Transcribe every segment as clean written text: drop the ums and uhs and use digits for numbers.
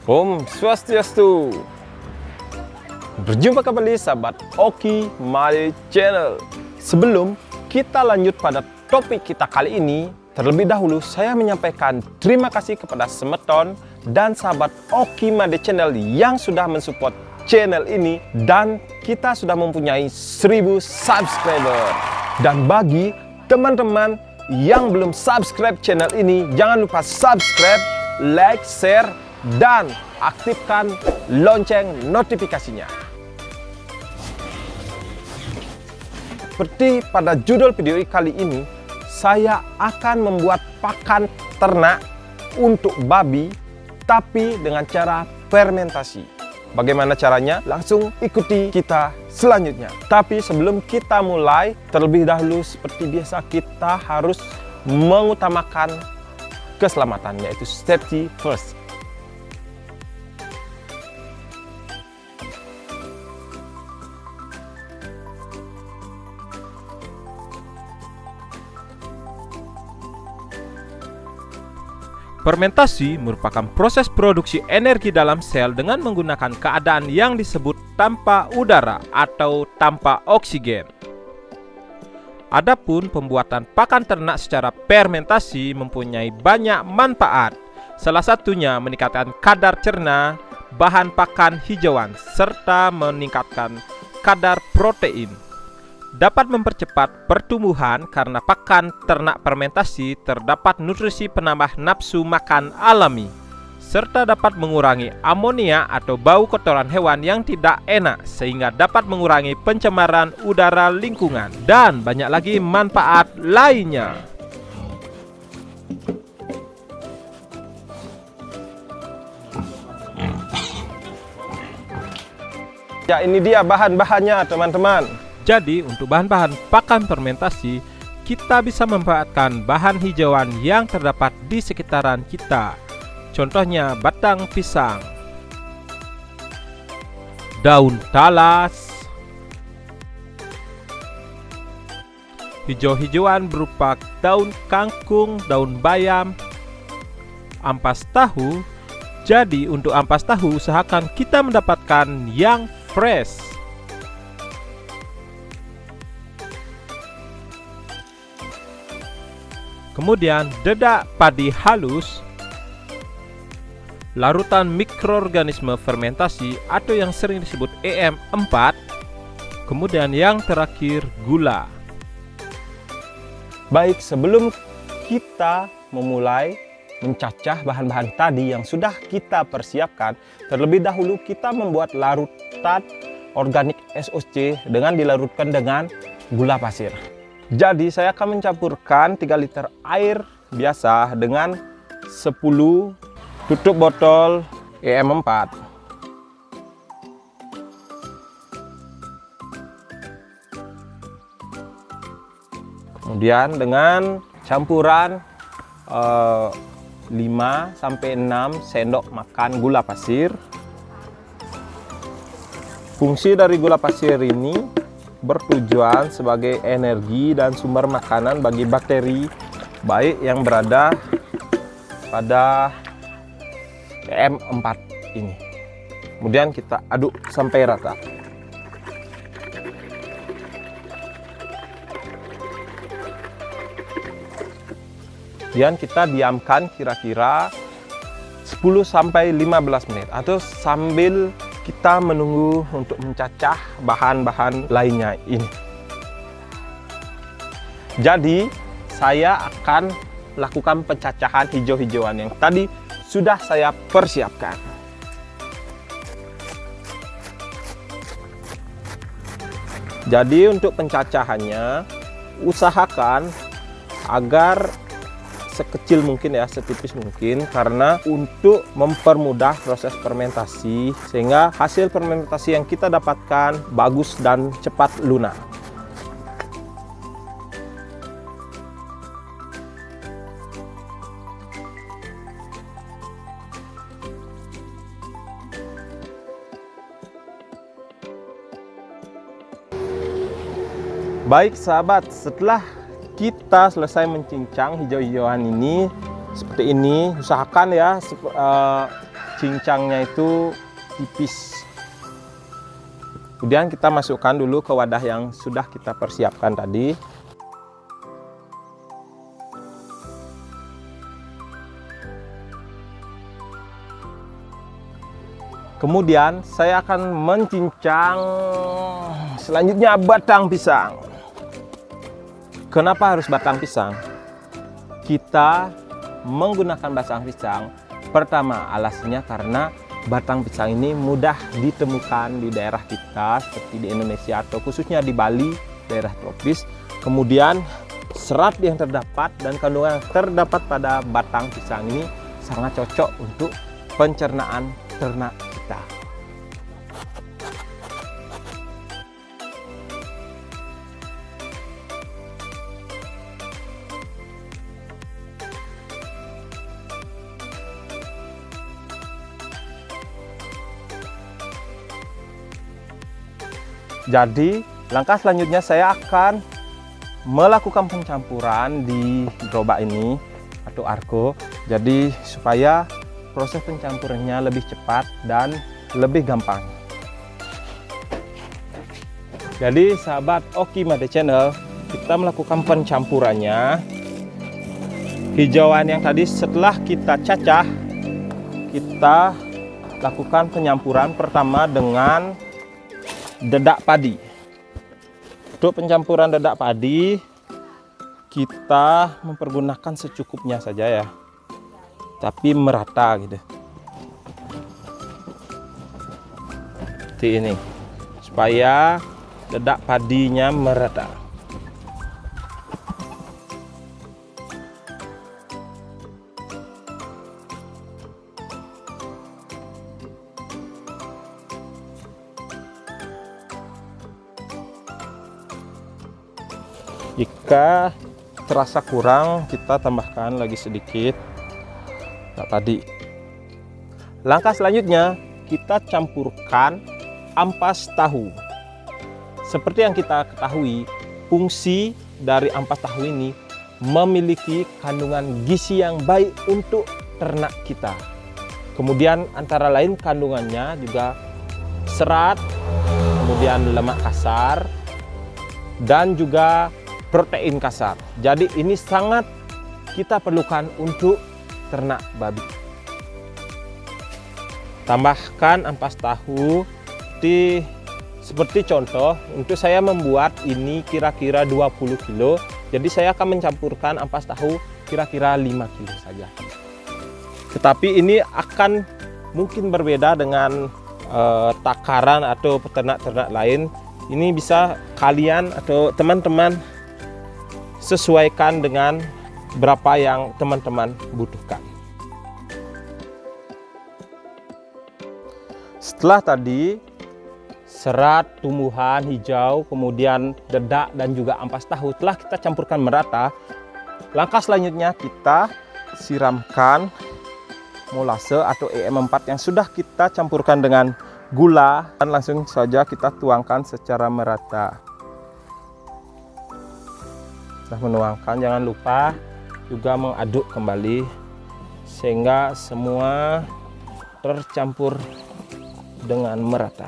Om Swastiastu. Berjumpa kembali sahabat Oki My Channel. Sebelum kita lanjut pada topik kita kali ini, terlebih dahulu saya menyampaikan terima kasih kepada Semeton dan sahabat Oki My Channel yang sudah mensupport channel ini, dan kita sudah mempunyai 1000 subscriber. Dan bagi teman-teman yang belum subscribe channel ini, jangan lupa subscribe, like, share, dan aktifkan lonceng notifikasinya. Seperti pada judul video kali ini, saya akan membuat pakan ternak untuk babi, tapi dengan cara fermentasi. Bagaimana caranya? Langsung ikuti kita selanjutnya. Tapi sebelum kita mulai, terlebih dahulu seperti biasa kita harus mengutamakan keselamatan, yaitu safety first. Fermentasi merupakan proses produksi energi dalam sel dengan menggunakan keadaan yang disebut tanpa udara atau tanpa oksigen. Adapun pembuatan pakan ternak secara fermentasi mempunyai banyak manfaat. Salah satunya meningkatkan kadar cerna, bahan pakan hijauan, serta meningkatkan kadar protein. Dapat mempercepat pertumbuhan karena pakan ternak fermentasi terdapat nutrisi penambah nafsu makan alami, serta dapat mengurangi amonia atau bau kotoran hewan yang tidak enak, sehingga dapat mengurangi pencemaran udara lingkungan, dan banyak lagi manfaat lainnya. Ya, ini dia bahan-bahannya teman-teman. Jadi untuk bahan-bahan pakan fermentasi, kita bisa memanfaatkan bahan hijauan yang terdapat di sekitaran kita. Contohnya batang pisang, daun talas, hijau-hijauan berupa daun kangkung, daun bayam, ampas tahu. Jadi untuk ampas tahu usahakan kita mendapatkan yang fresh. Kemudian dedak padi halus, larutan mikroorganisme fermentasi atau yang sering disebut EM4, kemudian yang terakhir gula. Baik, sebelum kita memulai mencacah bahan-bahan tadi yang sudah kita persiapkan, terlebih dahulu kita membuat larutan organik SOC dengan dilarutkan dengan gula pasir. Jadi saya akan mencampurkan 3 liter air biasa dengan 10 tutup botol EM4. Kemudian dengan campuran 5-6 sendok makan gula pasir. Fungsi dari gula pasir ini bertujuan sebagai energi dan sumber makanan bagi bakteri baik yang berada pada EM4 ini. Kemudian kita aduk sampai rata. Kemudian kita diamkan kira-kira 10-15 menit atau sambil kita menunggu untuk mencacah bahan-bahan lainnya ini. Jadi saya akan melakukan pencacahan hijau-hijauan yang tadi sudah saya persiapkan. Jadi untuk pencacahannya usahakan agar sekecil mungkin ya, setipis mungkin, karena untuk mempermudah proses fermentasi sehingga hasil fermentasi yang kita dapatkan bagus dan cepat lunak. Baik sahabat, setelah kita selesai mencincang hijau-hijauan ini seperti ini, usahakan ya cincangnya itu tipis. Kemudian kita masukkan dulu ke wadah yang sudah kita persiapkan tadi. Kemudian saya akan mencincang selanjutnya batang pisang. Kenapa harus batang pisang? Kita menggunakan batang pisang, pertama alasannya karena batang pisang ini mudah ditemukan di daerah kita seperti di Indonesia atau khususnya di Bali, daerah tropis. Kemudian serat yang terdapat dan kandungan yang terdapat pada batang pisang ini sangat cocok untuk pencernaan ternak kita. Jadi langkah selanjutnya saya akan melakukan pencampuran di gerobak ini atau arko. Jadi supaya proses pencampurannya lebih cepat dan lebih gampang. Jadi sahabat Oki Made Channel, kita melakukan pencampurannya. Hijauan yang tadi setelah kita cacah, kita lakukan penyampuran pertama dengan dedak padi. Untuk pencampuran dedak padi, kita mempergunakan secukupnya saja ya, tapi merata gitu. Seperti ini, supaya dedak padinya merata. Jika terasa kurang, kita tambahkan lagi sedikit tadi. Langkah selanjutnya, kita campurkan ampas tahu. Seperti yang kita ketahui, fungsi dari ampas tahu ini memiliki kandungan gizi yang baik untuk ternak kita. Kemudian antara lain kandungannya juga serat, kemudian lemak kasar, dan juga protein kasar. Jadi ini sangat kita perlukan untuk ternak babi. Tambahkan ampas tahu seperti contoh, untuk saya membuat ini kira-kira 20 kilo. Jadi saya akan mencampurkan ampas tahu kira-kira 5 kilo saja. Tetapi ini akan mungkin berbeda dengan takaran atau peternak-ternak lain. Ini bisa kalian atau teman-teman sesuaikan dengan berapa yang teman-teman butuhkan. Setelah tadi serat, tumbuhan hijau, kemudian dedak dan juga ampas tahu telah kita campurkan merata, langkah selanjutnya kita siramkan molase atau EM4 yang sudah kita campurkan dengan gula, dan langsung saja kita tuangkan secara merata. Setelah menuangkan, jangan lupa juga mengaduk kembali sehingga semua tercampur dengan merata.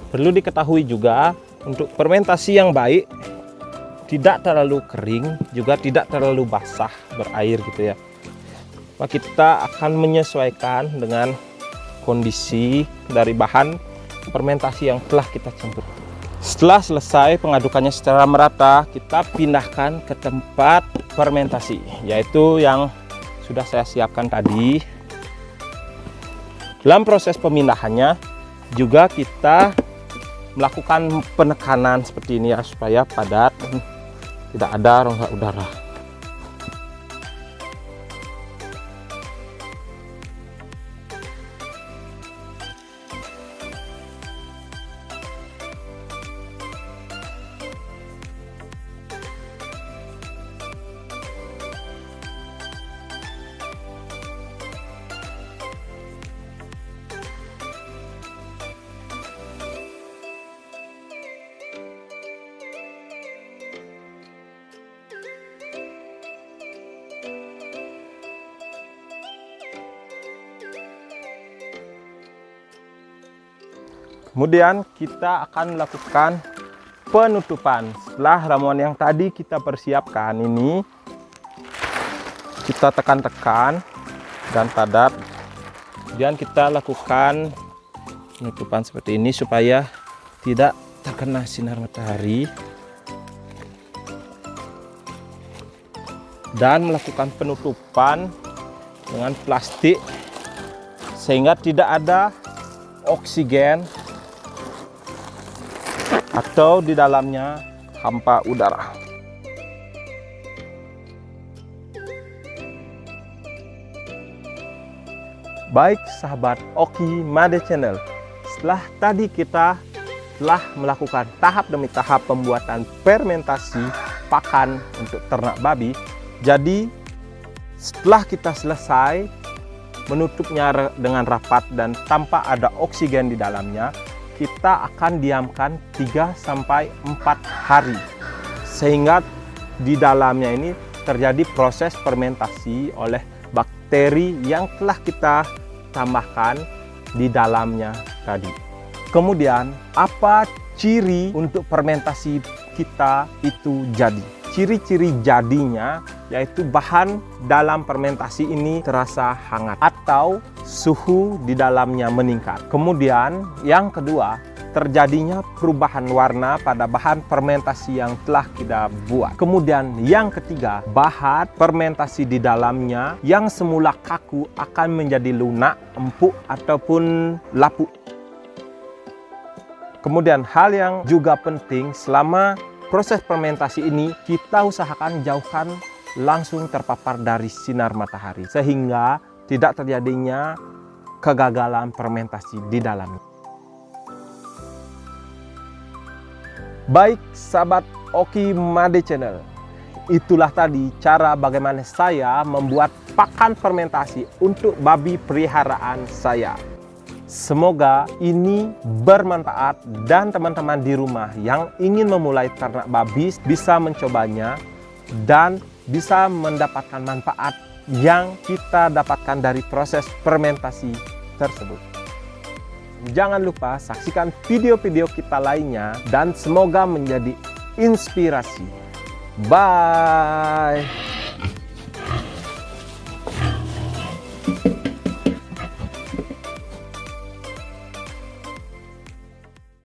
Perlu diketahui juga, untuk fermentasi yang baik tidak terlalu kering, juga tidak terlalu basah berair gitu ya. Maka kita akan menyesuaikan dengan kondisi dari bahan fermentasi yang telah kita campur. Setelah selesai pengadukannya secara merata, kita pindahkan ke tempat fermentasi, yaitu yang sudah saya siapkan tadi. Dalam proses pemindahannya juga kita melakukan penekanan seperti ini ya, supaya padat dan tidak ada rongga udara. Kemudian kita akan melakukan penutupan. Setelah ramuan yang tadi kita persiapkan ini, kita tekan-tekan dan padat. Kemudian kita lakukan penutupan seperti ini supaya tidak terkena sinar matahari. Dan melakukan penutupan dengan plastik sehingga tidak ada oksigen atau di dalamnya hampa udara. Baik sahabat Oki Made Channel, setelah tadi kita telah melakukan tahap demi tahap pembuatan fermentasi pakan untuk ternak babi. Jadi setelah kita selesai menutupnya dengan rapat dan tanpa ada oksigen di dalamnya, kita akan diamkan 3-4 hari sehingga di dalamnya ini terjadi proses fermentasi oleh bakteri yang telah kita tambahkan di dalamnya tadi. Kemudian apa ciri untuk fermentasi kita itu jadi? Ciri-ciri jadinya yaitu bahan dalam fermentasi ini terasa hangat atau suhu di dalamnya meningkat. Kemudian yang kedua, terjadinya perubahan warna pada bahan fermentasi yang telah kita buat. Kemudian yang ketiga, bahan fermentasi di dalamnya yang semula kaku akan menjadi lunak, empuk ataupun lapuk. Kemudian hal yang juga penting selama proses fermentasi ini, kita usahakan jauhkan langsung terpapar dari sinar matahari sehingga tidak terjadinya kegagalan fermentasi di dalamnya. Baik sahabat Oki Made Channel, itulah tadi cara bagaimana saya membuat pakan fermentasi untuk babi peliharaan saya. Semoga ini bermanfaat dan teman-teman di rumah yang ingin memulai ternak babi bisa mencobanya dan bisa mendapatkan manfaat yang kita dapatkan dari proses fermentasi tersebut. Jangan lupa saksikan video-video kita lainnya dan semoga menjadi inspirasi. Bye.